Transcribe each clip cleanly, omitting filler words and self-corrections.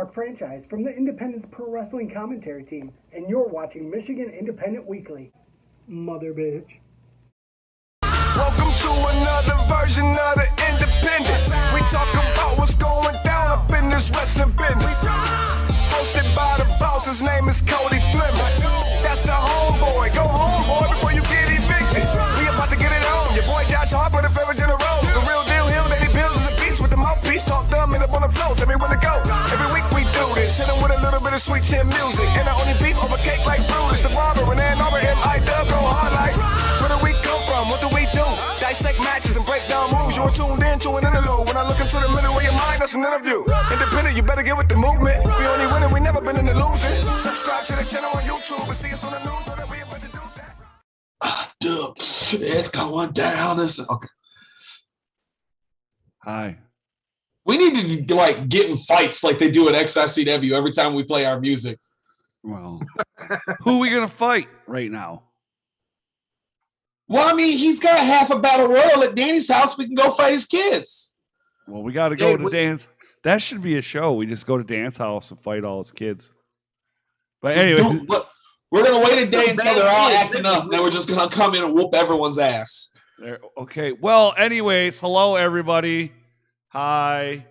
Mark Franchise from the Independence Pro Wrestling Commentary Team, and you're watching Michigan Independent Weekly. Mother bitch. Welcome to another version of the Independent. We talk about what's going down up in this wrestling business. Hosted by the boss, his name is Cody Fleming. That's the homeboy. Go home, boy, before you get evicted. We about to get it on. Your boy Josh Harper, the favorite in a row. The real deal, Hill, Lady Bills is a piece with the mouthpiece. Talk dumb and up on the floor. Tell me when to go. Every week we do this. Hit 'em with a little bit of sweet chin music. And I only beef over cake like Brutus. The barber and Ann Arbor, MIW go hard like. Where do we come from? What do we do? Dissect matches and break down moves. You're tuned in to an interlude. When I look into the middle of your mind, that's an interview. Independent, you better get with the movement. We only winning, we never been in the losing. Subscribe to the channel on YouTube and see us on the news. So that we about to do that. Dude, it's going down. Okay. Hi. We need to like get in fights like they do at XICW every time we play our music. Well, who are we gonna fight right now? Well, I mean, he's got half a battle royal at Danny's house. We can go fight his kids. Well, we got to go to Dan's. That should be a show. We just go to Dan's house and fight all his kids. But anyway, we're gonna wait a day until they're all acting up. Then we're just gonna come in and whoop everyone's ass. Okay. Well, anyways, hello everybody. Hi.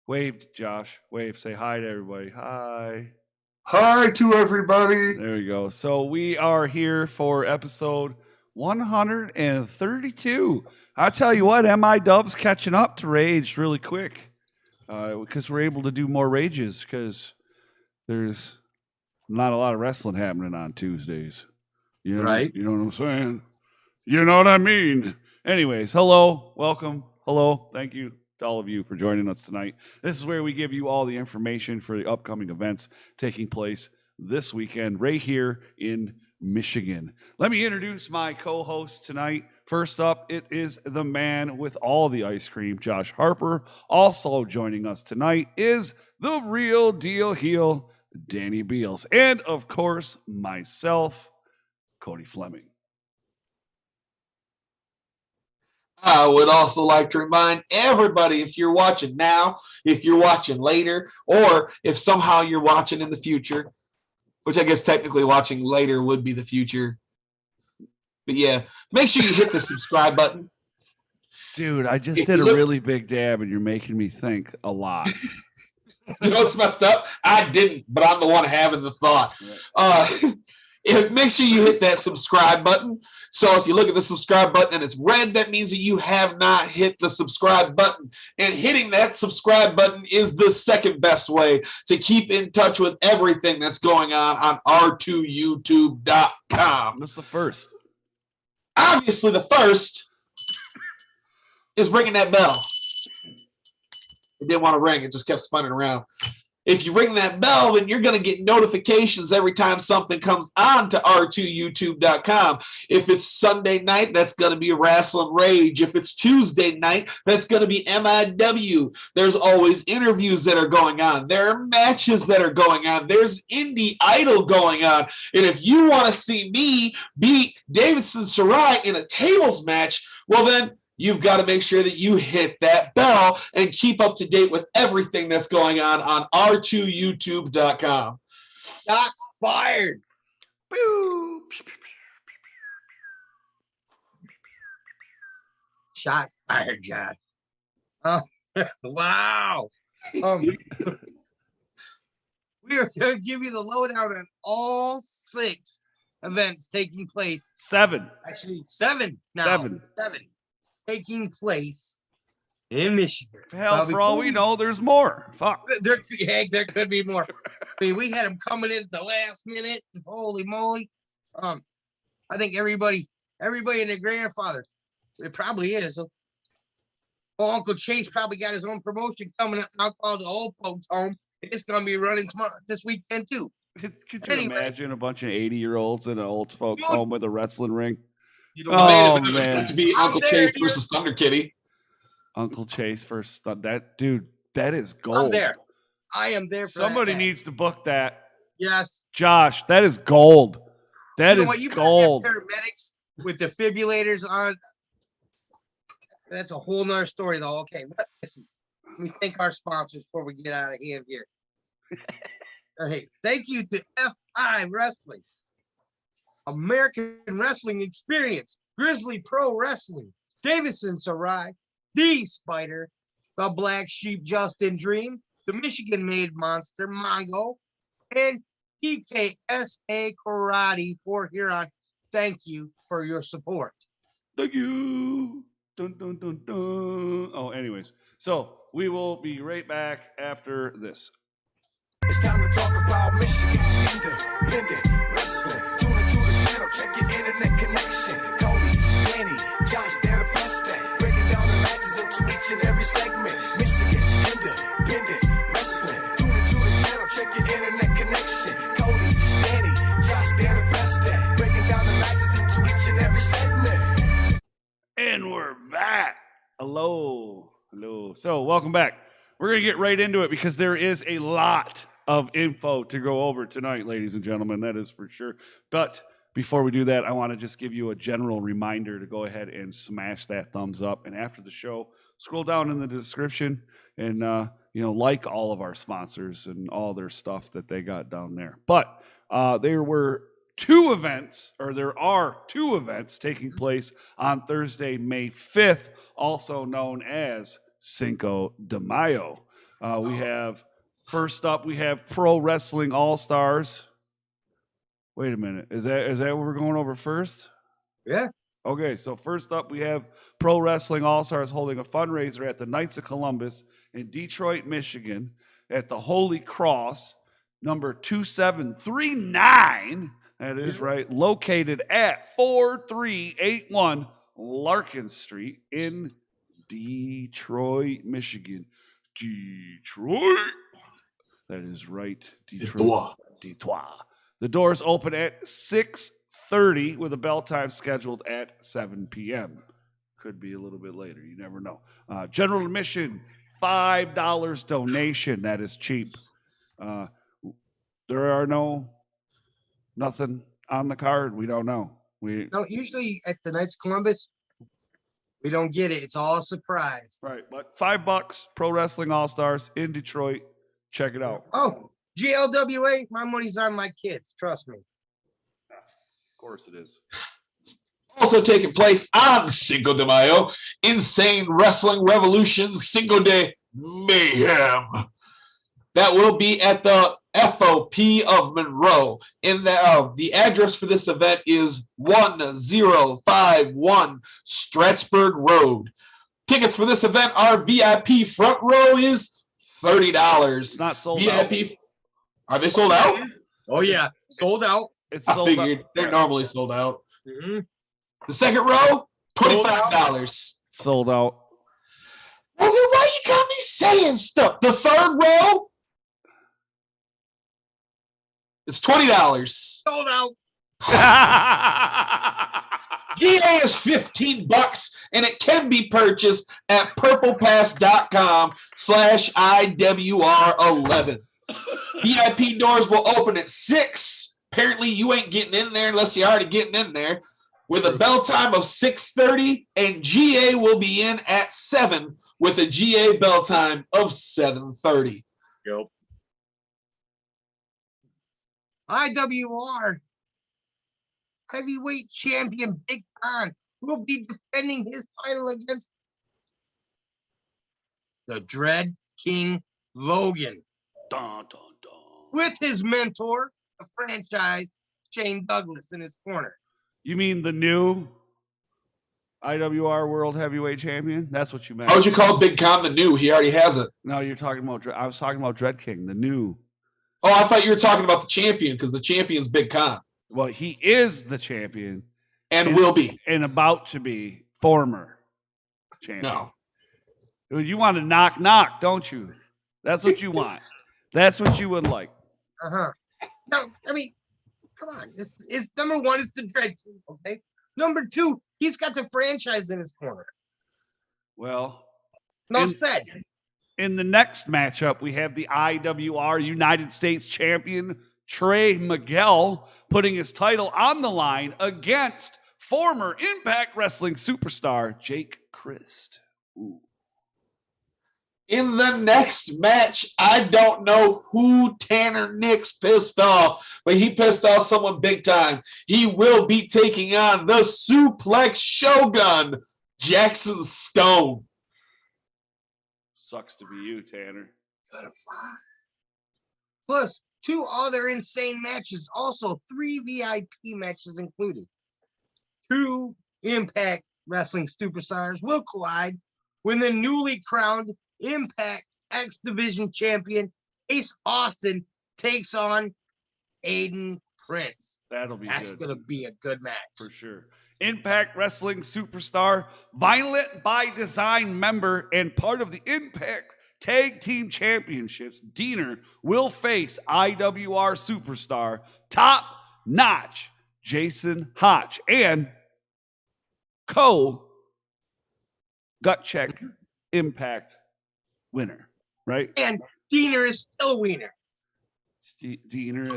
Wave, Josh. Wave. Say hi to everybody. Hi. Hi to everybody. There we go. So we are here for episode 132. I'll tell you what, MIW's catching up to Rage really quick because we're able to do more Rages because there's not a lot of wrestling happening on Tuesdays. You know, right? You know what I'm saying? You know what I mean? Anyways, hello, welcome, hello, thank you to all of you for joining us tonight. This is where we give you all the information for the upcoming events taking place this weekend right here in Michigan. Let me introduce my co-host tonight. First up, it is the man with all the ice cream, Josh Harper. Also joining us tonight is the real deal heel, Danny Beals. And of course, myself, Cody Fleming. I would also like to remind everybody, if you're watching now, if you're watching later, or if somehow you're watching in the future, which I guess technically watching later would be the future. But yeah, make sure you hit the subscribe button. Dude, I just did a really big dab and you're making me think a lot. You know what's messed up? I didn't, but I'm the one having the thought. Make sure you hit that subscribe button. So if you look at the subscribe button and it's red, that means that you have not hit the subscribe button. And hitting that subscribe button is the second best way to keep in touch with everything that's going on r2youtube.com. What's the first? Obviously, the first is ringing that bell. It didn't want to ring. It just kept spinning around. If you ring that bell, then you're going to get notifications every time something comes on to r2youtube.com. If it's Sunday night, that's going to be Wrestling Rage. If it's Tuesday night, that's going to be MIW. There's always interviews that are going on. There are matches that are going on. There's Indie Idol going on. And if you want to see me beat Davidson Sarai in a tables match, well then, you've got to make sure that you hit that bell and keep up to date with everything that's going on r2youtube.com. Shots fired. Boo. Shots fired, Josh. Oh, wow. We are going to give you the lowdown on all 6 events taking place. 7. Actually, 7 now. 7. Taking place in Michigan. Hell, for all we know, there's more. Fuck. There could be more. I mean, we had them coming in at the last minute. Holy moly. I think everybody and their grandfather, it probably is. Oh, Uncle Chase probably got his own promotion coming up now called the Old Folks Home. It's going to be running tomorrow, this weekend, too. Could you imagine a bunch of 80-year-olds in an old folks home with a wrestling ring? You know, man. To be Uncle Chase versus Thunder Kitty. Uncle Chase versus that dude. That is gold. I'm there. I am there. For Somebody that needs to book that. Yes, Josh. That is gold. That is you gold. Paramedics with defibrillators on. That's a whole nother story, though. Okay, listen. Let me thank our sponsors before we get out of hand here. Hey, thank you to FI Wrestling, American Wrestling Experience, Grizzly Pro Wrestling, Davison Sarai, the Spyder, the Black Sheep Justin Dream, the Michigan-made Monster Mongo, and TKSA Karate for Huron. Thank you for your support. Thank you. Dun, dun, dun, dun. Oh, anyways. So we will be right back after this. It's time to talk about Michigan independent wrestling. Tune into the channel, check your internet connection. Cody, Danny, Josh, they're the best at breaking down the matches into each and every segment. Michigan independent wrestling. Tune into the channel, check your internet connection. Cody, Danny, Josh, they're the best at breaking down the matches into each and every segment. And we're back. Hello. Hello. So welcome back. We're going to get right into it because there is a lot of info to go over tonight, ladies and gentlemen. That is for sure. But before we do that, I want to just give you a general reminder to go ahead and smash that thumbs up. And after the show, scroll down in the description and, like all of our sponsors and all their stuff that they got down there. But there are two events taking place on Thursday, May 5th, also known as Cinco de Mayo. First up, we have Pro Wrestling All-Stars. Wait a minute. Is that what we're going over first? Yeah. Okay, so first up, we have Pro Wrestling All-Stars holding a fundraiser at the Knights of Columbus in Detroit, Michigan at the Holy Cross, number 2739. That is right. Located at 4381 Larkin Street in Detroit, Michigan. Detroit. That is right. Detroit. The doors open at 6:30 with a bell time scheduled at 7 p.m. Could be a little bit later. You never know. General admission, $5 donation. That is cheap. There are nothing on the card. We don't know. No, usually at the Knights of Columbus, we don't get it. It's all a surprise. Right, but $5, Pro Wrestling All-Stars in Detroit. Check it out. Oh, GLWA, my money's on my kids. Trust me. Of course it is. Also taking place on Cinco de Mayo, Insane Wrestling Revolution Cinco de Mayhem. That will be at the FOP of Monroe. In the address for this event is 1051 Stratchburg Road. Tickets for this event are VIP front row is $30. It's not sold VIP. Are they sold out? Oh yeah, sold out. It's I sold figured out. they're normally sold out. Mm-hmm. The second row, $25. Sold out. Well, then why you got me saying stuff? The third row, it's $20. Sold out. GA is $15 and it can be purchased at purplepass.com/IWR11. VIP doors will open at 6. Apparently you ain't getting in there unless you're already getting in there, with a bell time of 6:30, and GA will be in at 7 with a GA bell time of 7:30. Yep. IWR heavyweight champion Big Con will be defending his title against the Dread King Logan. Dun, dun, dun. With his mentor, the franchise Shane Douglas, in his corner. You mean the new IWR World Heavyweight Champion? That's what you meant. How would you call Big Con the new? He already has it. No, you're talking about. I was talking about Dread King, the new. Oh, I thought you were talking about the champion because the champion's Big Con Well, he is the champion and will be. and about to be former champion. No. You want to knock, don't you? That's what you want. That's what you would like. No, I mean, come on. It's number one is the Dread King, okay? Number two, he's got the franchise in his corner. Well, No said. in the next matchup, we have the IWR United States champion, Trey Miguel, putting his title on the line against former Impact Wrestling superstar, Jake Christ. Ooh. In the next match, I don't know who Tanner Nix pissed off, but he pissed off someone big time. He will be taking on the Suplex Shogun, Jackson Stone. Sucks to be you, Tanner. Plus, 2 other insane matches. Also, 3 VIP matches included. 2 Impact Wrestling superstars will collide when the newly crowned Impact X Division champion Ace Austin takes on Aiden Prince. That'll be That's good. going to be a good match. For sure. Impact Wrestling superstar, Violent by Design member, and part of the Impact Tag Team Championships, Diener will face IWR superstar, Top Notch, Jason Hotch, and gut check Impact winner, right? And Diener is still a wiener. Diener is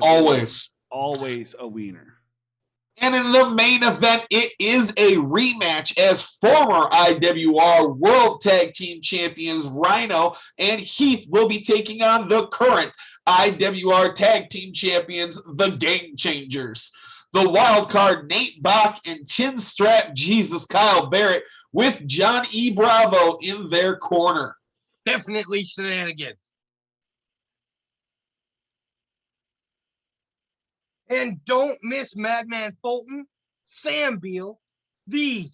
Always a wiener. And in the main event, it is a rematch as former IWR World Tag Team Champions Rhino and Heath will be taking on the current IWR Tag Team Champions, the Game Changers. The wild card Nate Bach and Chin Strap Jesus Kyle Barrett with John E. Bravo in their corner. Definitely shenanigans. And don't miss Madman Fulton, Sam Beal, the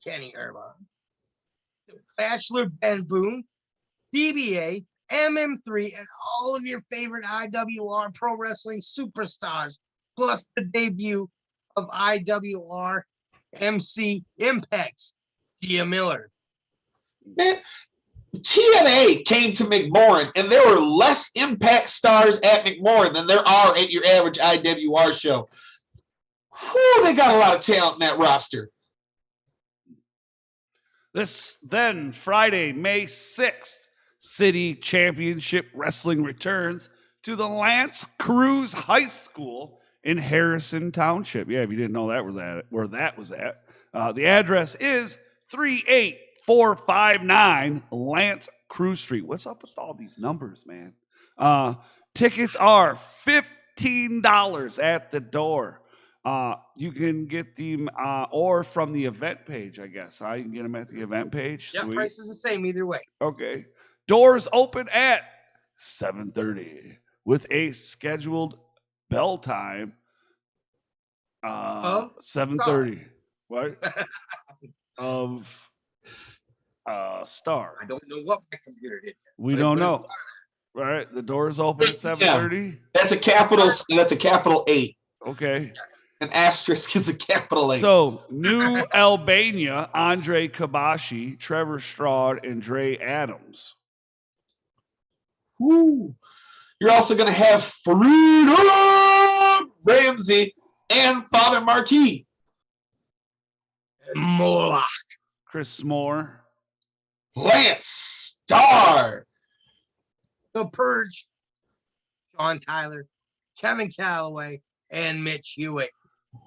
Kenny Irvine, the Bachelor Ben Boone, DBA, MM3, and all of your favorite IWR Pro Wrestling superstars, plus the debut of IWR MC Impact's Gia Miller. Man, TNA came to McMorran, and there were less Impact stars at McMorran than there are at your average IWR show. Whew, they got a lot of talent in that roster. Then Friday, May 6th, City Championship Wrestling returns to the Lance Cruz High School in Harrison Township. Yeah, if you didn't know where that was at. The address is 38459 Lance Cruz Street. What's up with all these numbers, man? Tickets are $15 at the door. You can get them or from the event page, I guess. You can get them at the event page. Yeah, price is the same either way. Okay. Doors open at 7:30 with a scheduled bell time 7:30. What? Of Star. I don't know what my computer did. We don't know. Right? The doors open at 7:30. That's a capital 8. Okay. An asterisk is a capital 8. So, New Albania, Andre Kabashi, Trevor Stroud, and Dre Adams. Woo. You're also going to have Freedom Ramsey and Father Marquis. Moloch. Chris Moore. Lance Starr. The Purge. Sean Tyler, Kevin Calloway, and Mitch Hewitt.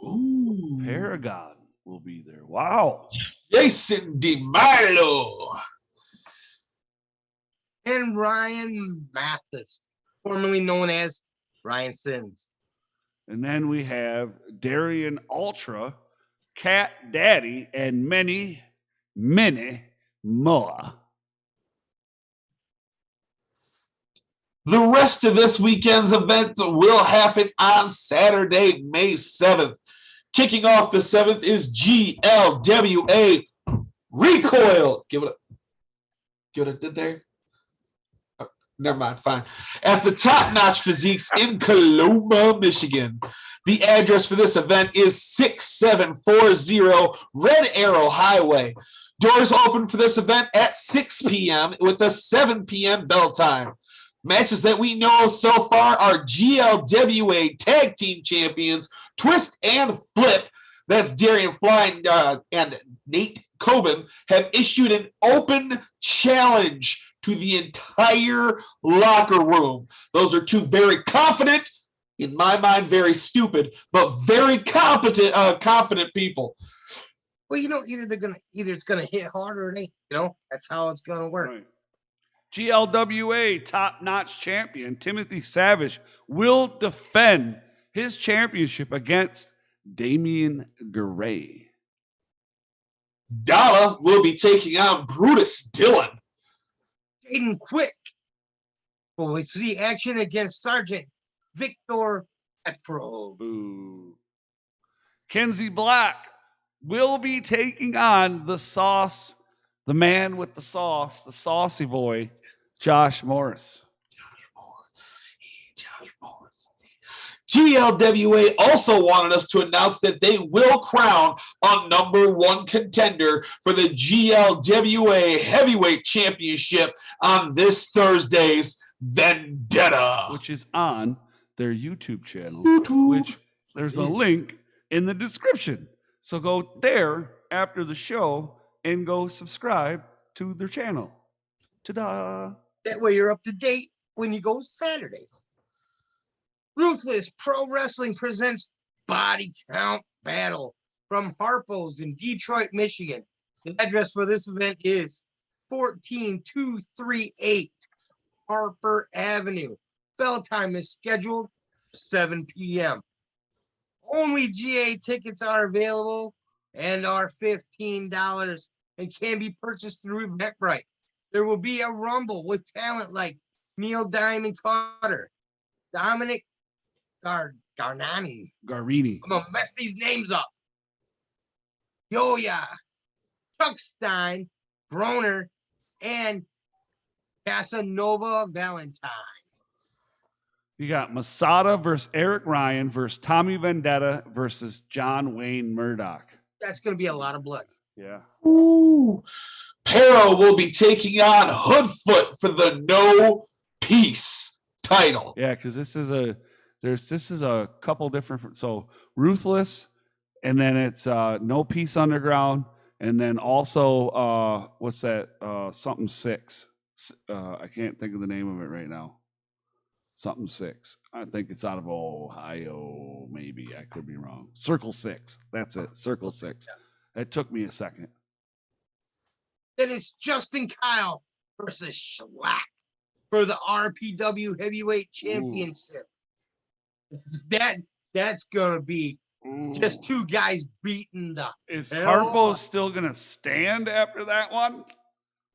Ooh. Paragon will be there. Wow. Jason DiMarlo. And Ryan Mathis, formerly known as Ryan Sins. And then we have Darian Ultra, Cat Daddy, and many more. The rest of this weekend's event will happen on Saturday, May 7th. Kicking off the 7th is GLWA Recoil. Give it a did there? Oh, never mind, fine. At the Top Notch Physiques in Coloma, Michigan. The address for this event is 6740 Red Arrow Highway. Doors open for this event at 6 p.m. with a 7 p.m. bell time. Matches that we know so far are GLWA Tag Team Champions, Twist and Flip. That's Darian Fly and Nate Coben have issued an open challenge to the entire locker room. Those are two very confident, in my mind, very stupid, but very confident people. Well, either it's gonna hit harder or they, that's how it's gonna work. Right. GLWA top-notch champion Timothy Savage will defend his championship against Damian Gray. Dalla will be taking on Brutus Dillon. Jaden Quick will see action against Sergeant Victor Petro. Boo. Kenzie Black will be taking on the sauce, the man with the sauce, the saucy boy, Josh Morris. GLWA also wanted us to announce that they will crown a #1 contender for the GLWA Heavyweight Championship on this Thursday's Vendetta, Which is on their YouTube channel, YouTube. which there's a link in the description. So go there after the show and go subscribe to their channel. Ta-da! That way you're up to date when you go Saturday. Ruthless Pro Wrestling presents Body Count Battle from Harpo's in Detroit, Michigan. The address for this event is 14238 Harper Avenue. Bell time is scheduled 7 p.m. Only GA tickets are available and are $15 and can be purchased through Eventbrite. There will be a rumble with talent like Neil Diamond Carter, Dominic Garnani. Garini. I'm gonna mess these names up. Yoya, Chuck Stein, Broner, and Casanova Valentine. You got Masada versus Eric Ryan versus Tommy Vendetta versus John Wayne Murdoch. That's gonna be a lot of blood. Yeah. Ooh. Pero will be taking on Hoodfoot for the No Peace title. Yeah, because this is a couple different, so Ruthless, and then it's No Peace Underground, and then also what's that? Something 6. I can't think of the name of it right now. Something 6. I think it's out of Ohio, maybe. I could be wrong. Circle 6. That's it. Circle 6. It took me a second. Then it's Justin Kyle versus Schlack for the RPW Heavyweight Championship. That's gonna be just two guys beating the. Is hell Harpo out. still gonna stand after that one?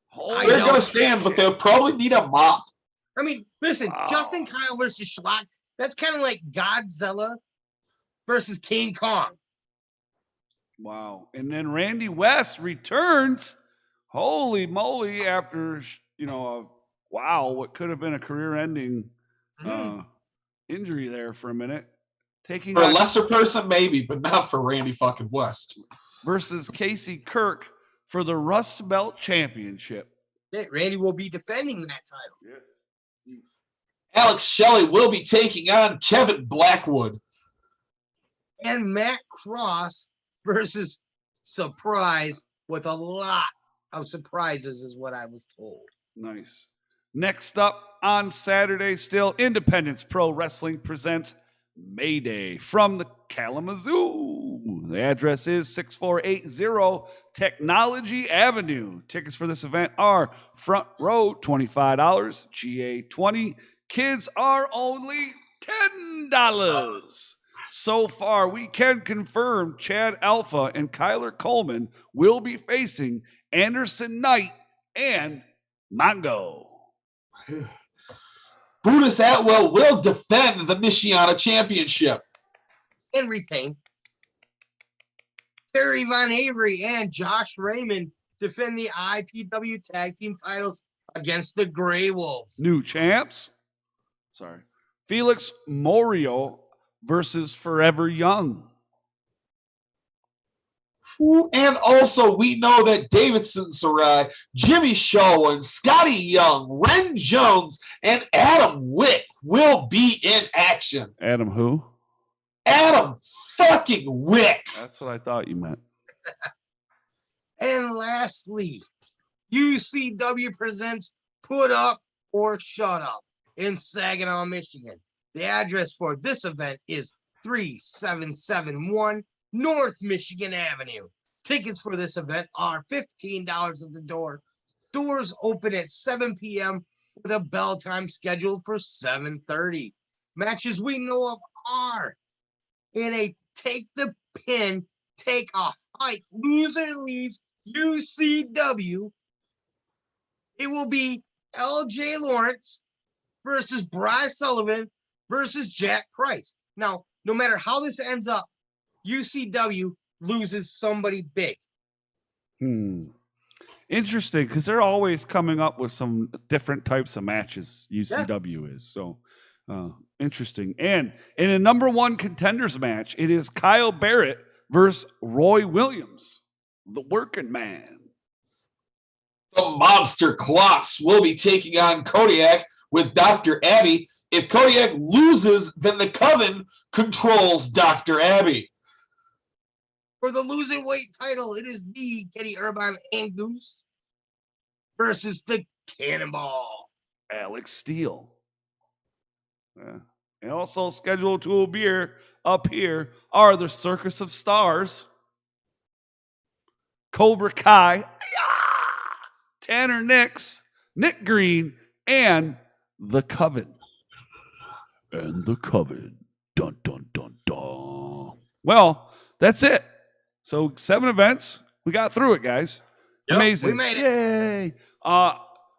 Holy They're going to shit. stand, but they'll probably need a mop. I mean, listen, Wow. Justin Kyle versus Schlack. That's kind of like Godzilla versus King Kong. Wow. And then Randy West returns. Holy moly, after, what could have been a career-ending injury there for a minute. Taking For a on lesser person, maybe, but not for Randy fucking West. versus Casey Kirk for the Rust Belt Championship. Randy will be defending that title. Yes. Alex Shelley will be taking on Kevin Blackwood. And Matt Cross versus Surprise with a lot of surprises is what I was told. Nice. Next up on Saturday, still Independence Pro Wrestling presents Mayday from the Kalamazoo. The address is 6480 Technology Avenue. Tickets for this event are front row $25, GA 20. Kids are only $10. So far, we can confirm Chad Alpha and Kyler Coleman will be facing Anderson Knight and Mongo. Brutus Atwell will defend the Michiana Championship. And retain. Terry Von Avery and Josh Raymond defend the IPW tag team titles against the Grey Wolves. New champs. Sorry. Felix Morio versus Forever Young. And also, we know that Davidson Sarai, Jimmy Shaw, Scotty Young, Ren Jones, and Adam Wick will be in action. Adam who? Adam fucking Wick. That's what I thought you meant. And lastly, UCW presents Put Up or Shut Up in Saginaw, Michigan. The address for this event is 3771 North Michigan Avenue. Tickets for this event are $15 at the door. Doors open at 7 p.m. with a bell time scheduled for 7:30. Matches we know of are in a take the pin, take a hike, loser leaves UCW. It will be LJ Lawrence versus Bryce Sullivan versus Jack Price. Now, no matter how this ends up, UCW loses somebody big. Interesting, because they're always coming up with some different types of matches. UCW is so interesting. And in a number one contenders match, it is Kyle Barrett versus Roy Williams, the working man. The Monster Clocks will be taking on Kodiak with Dr. Abby. If Kodiak loses, then the Coven controls Dr. Abby. For the losing weight title, it is the Kenny Irvine and Goose versus the Cannonball, Alex Steele. And also scheduled to appear up here are the Circus of Stars, Cobra Kai, Tanner Nix, Nick Green, and the Coven. And the Coven. Dun, dun, dun, dun. Well, that's it. So 7 events. We got through it, guys. Yep, Amazing. we made it. Yay.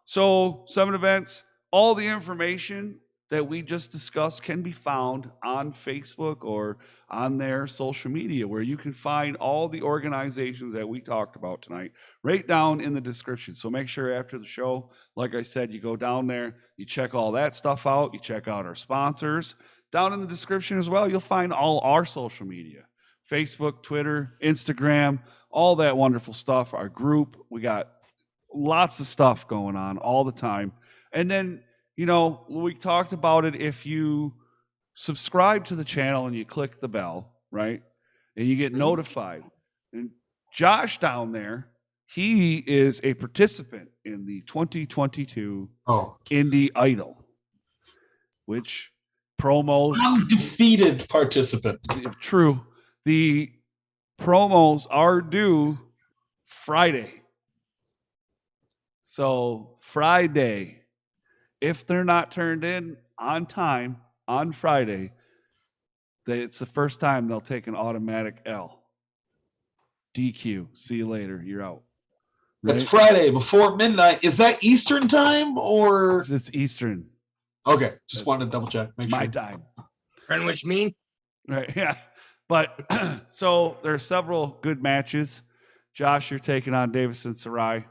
So 7 events. All the information that we just discussed can be found on Facebook or on their social media, where you can find all the organizations that we talked about tonight right down in the description. So make sure after the show, like I said, you go down there, you check all that stuff out, you check out our sponsors. Down in the description as well, you'll find all our social media, Facebook, Twitter, Instagram, all that wonderful stuff, our group. We got lots of stuff going on all the time. And then, you know, we talked about it. If you subscribe to the channel and you click the bell, right, and you get notified. And Josh down there, he is a participant in the 2022 Indie Idol, which promos. Undefeated participant. True. The promos are due Friday. So Friday. If they're not turned in on time on Friday, it's the first time they'll take an automatic L. DQ. See you later. You're out. Right? It's Friday before midnight. Is that Eastern time or? It's Eastern. Okay. Just wanted to double check. Make My sure. time. Greenwich mean? Right. Yeah. But so there are several good matches. Josh, you're taking on Davison Sarai.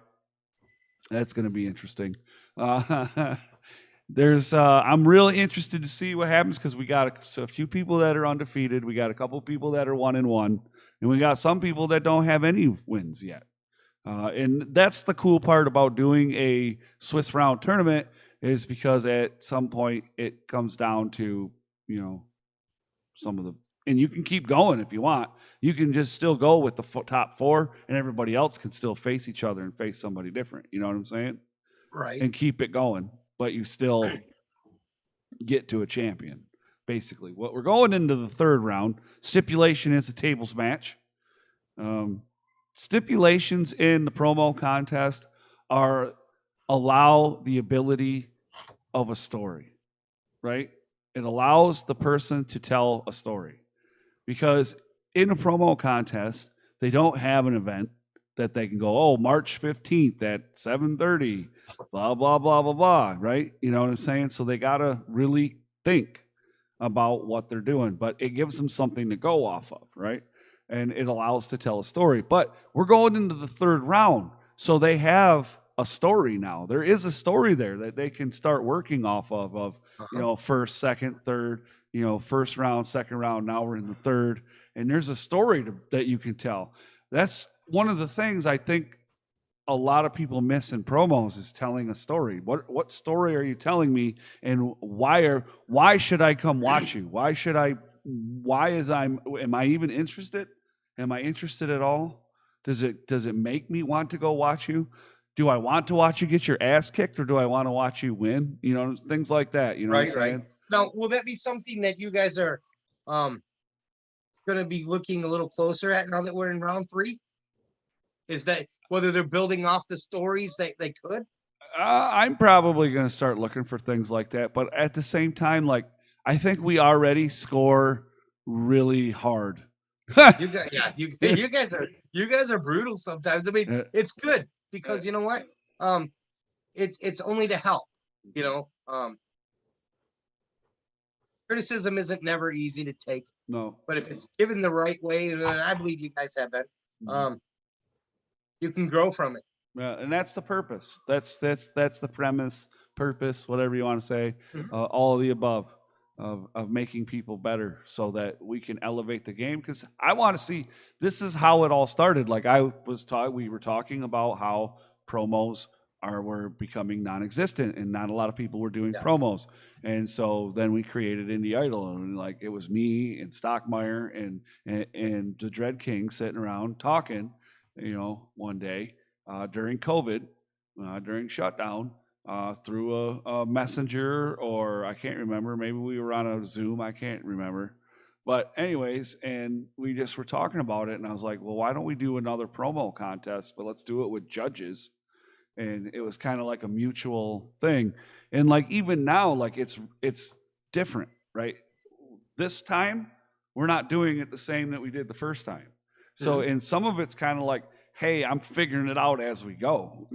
That's going to be interesting. I'm really interested to see what happens, because we got a few people that are undefeated. We got a couple people that are 1-1, and we got some people that don't have any wins yet. And that's the cool part about doing a Swiss round tournament, is because at some point it comes down to, you know, some of the, and you can keep going if you want. You can just still go with the top 4, and everybody else can still face each other and face somebody different. You know what I'm saying? Right. And keep it going. But you still get to a champion, basically. What we're going into the 3rd round. Stipulation is a tables match. Stipulations in the promo contest allow the ability of a story, right? It allows the person to tell a story, because in a promo contest, they don't have an event that they can go, oh, March 15th at 7:30, blah, blah, blah, blah, blah, right? You know what I'm saying? So they got to really think about what they're doing, but it gives them something to go off of, right? And it allows to tell a story. But we're going into the 3rd round, so they have a story now. There is a story there that they can start working off of, you know, 1st, 2nd, 3rd, you know, 1st round, 2nd round, now we're in the 3rd, and there's a story that you can tell. That's one of the things I think a lot of people miss in promos, is telling a story. What story are you telling me, and why should I come watch you? Am I even interested? Am I interested at all? Does it make me want to go watch you? Do I want to watch you get your ass kicked, or do I want to watch you win? You know, things like that. You know what I'm saying? Right. Now, will that be something that you guys are going to be looking a little closer at now that we're in round 3? Is that whether they're building off the stories that they could? I'm probably going to start looking for things like that. But at the same time, like, I think we already score really hard. You guys are brutal sometimes. I mean, it's good because you know what? It's only to help. You know, criticism isn't never easy to take. No, but if it's given the right way, and I believe you guys have been, you can grow from it. Yeah, and that's the purpose. That's the premise, purpose, whatever you want to say. All of the above. Of making people better so that we can elevate the game, because I want to see, this is how it all started. Like we were talking about how promos were becoming non-existent and not a lot of people were doing promos, and so then we created Indie Idol, and like it was me and Stockmeyer and the Dread King sitting around talking, you know, one day during COVID, during shutdown. Through a messenger, or I can't remember, maybe we were on a Zoom, I can't remember, but anyways, and we just were talking about it, and I was like, well, why don't we do another promo contest, but let's do it with judges. And it was kind of like a mutual thing, and like even now, like it's different, right? This time we're not doing it the same that we did the first time, so and some of it's kind of like, hey, I'm figuring it out as we go.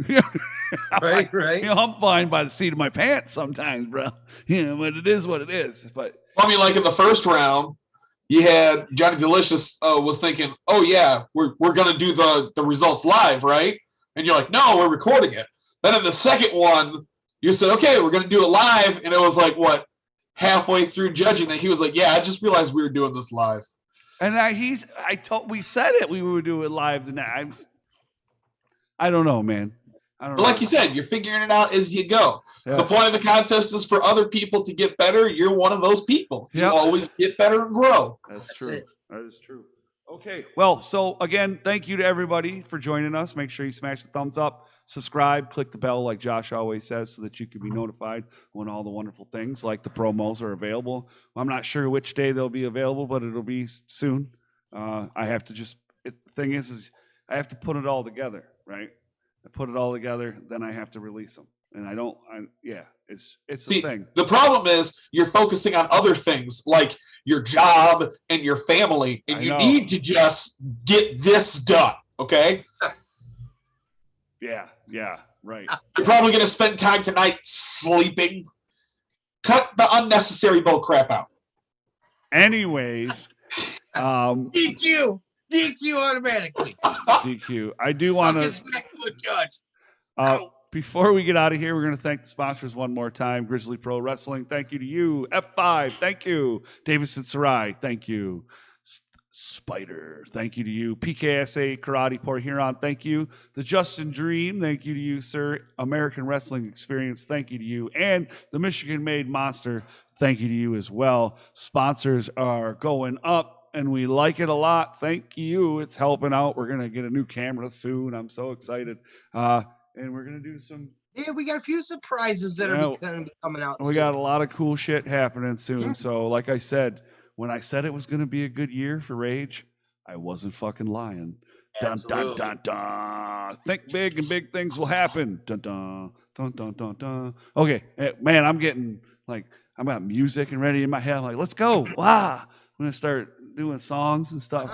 Right. You know, I'm flying by the seat of my pants sometimes, bro. You know, but it is what it is. But I mean, like in the first round, you had Johnny Delicious was thinking, oh yeah, we're gonna do the results live, right? And you're like, no, we're recording it. Then in the second one, you said, okay, we're gonna do it live, and it was like what, halfway through judging that he was like, yeah, I just realized we were doing this live. And we said it, we would do it live tonight. I don't know, man. But like you said, you're figuring it out as you go. Yeah. The point of the contest is for other people to get better. You're one of those people. You always get better and grow. That's true. That is true. Okay. Well, so again, thank you to everybody for joining us. Make sure you smash the thumbs up, subscribe, click the bell like Josh always says so that you can be notified when all the wonderful things like the promos are available. I'm not sure which day they'll be available, but it'll be soon. I have to the thing is I have to put it all together, right? I put it all together, then I have to release them. And it's a thing. The problem is you're focusing on other things like your job and your family, and you need to just get this done, okay? Yeah, right. You're probably going to spend time tonight sleeping. Cut the unnecessary bull crap out. Anyways. DQ automatically. DQ. I do want to. Before we get out of here, we're going to thank the sponsors one more time. Grizzly Pro Wrestling, thank you to you. F5, thank you. Davison Sarai, thank you. Spyder, thank you to you. PKSA Karate Port Huron, thank you. The Justin Dream, thank you to you, sir. American Wrestling Experience, thank you to you. And the Michigan Made Monster, thank you to you as well. Sponsors are going up, and we like it a lot. Thank you. It's helping out. We're going to get a new camera soon. I'm so excited. And we're going to do some... Yeah, we got a few surprises that are going to be coming out soon. We got a lot of cool shit happening soon. Yeah. So, like I said, when I said it was going to be a good year for Rage, I wasn't fucking lying. Dun, dun, dun, dun. Think big and big things will happen. Dun, dun, dun, dun, dun, dun. Okay, man, I'm getting, like, I've got music and ready in my head. I'm like, let's go. Wow. I'm going to start doing songs and stuff.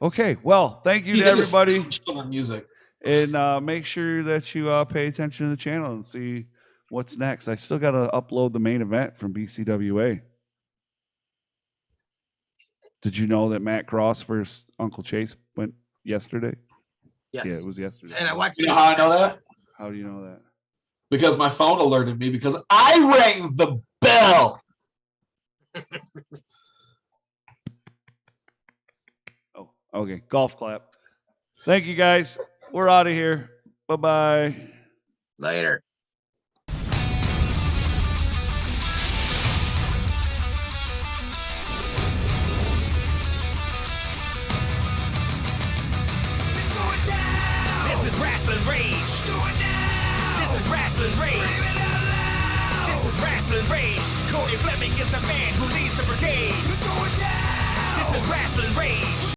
Okay, well, thank you to everybody. Music. And make sure that you pay attention to the channel and see what's next. I still got to upload the main event from BCWA. Did you know that Matt Cross versus Uncle Chase went yesterday? Yes. Yeah, it was yesterday. And I watched it. You know how I know that? How do you know that? Because my phone alerted me because I rang the bell. Oh, okay. Golf clap. Thank you, guys. We're out of here. Bye-bye. Later. Wrestling Rage. Do it now. This is Wrestling Rage. This is Wrestling Rage. Corey Fleming is the man who leads the brigade. This is Wrestling Rage.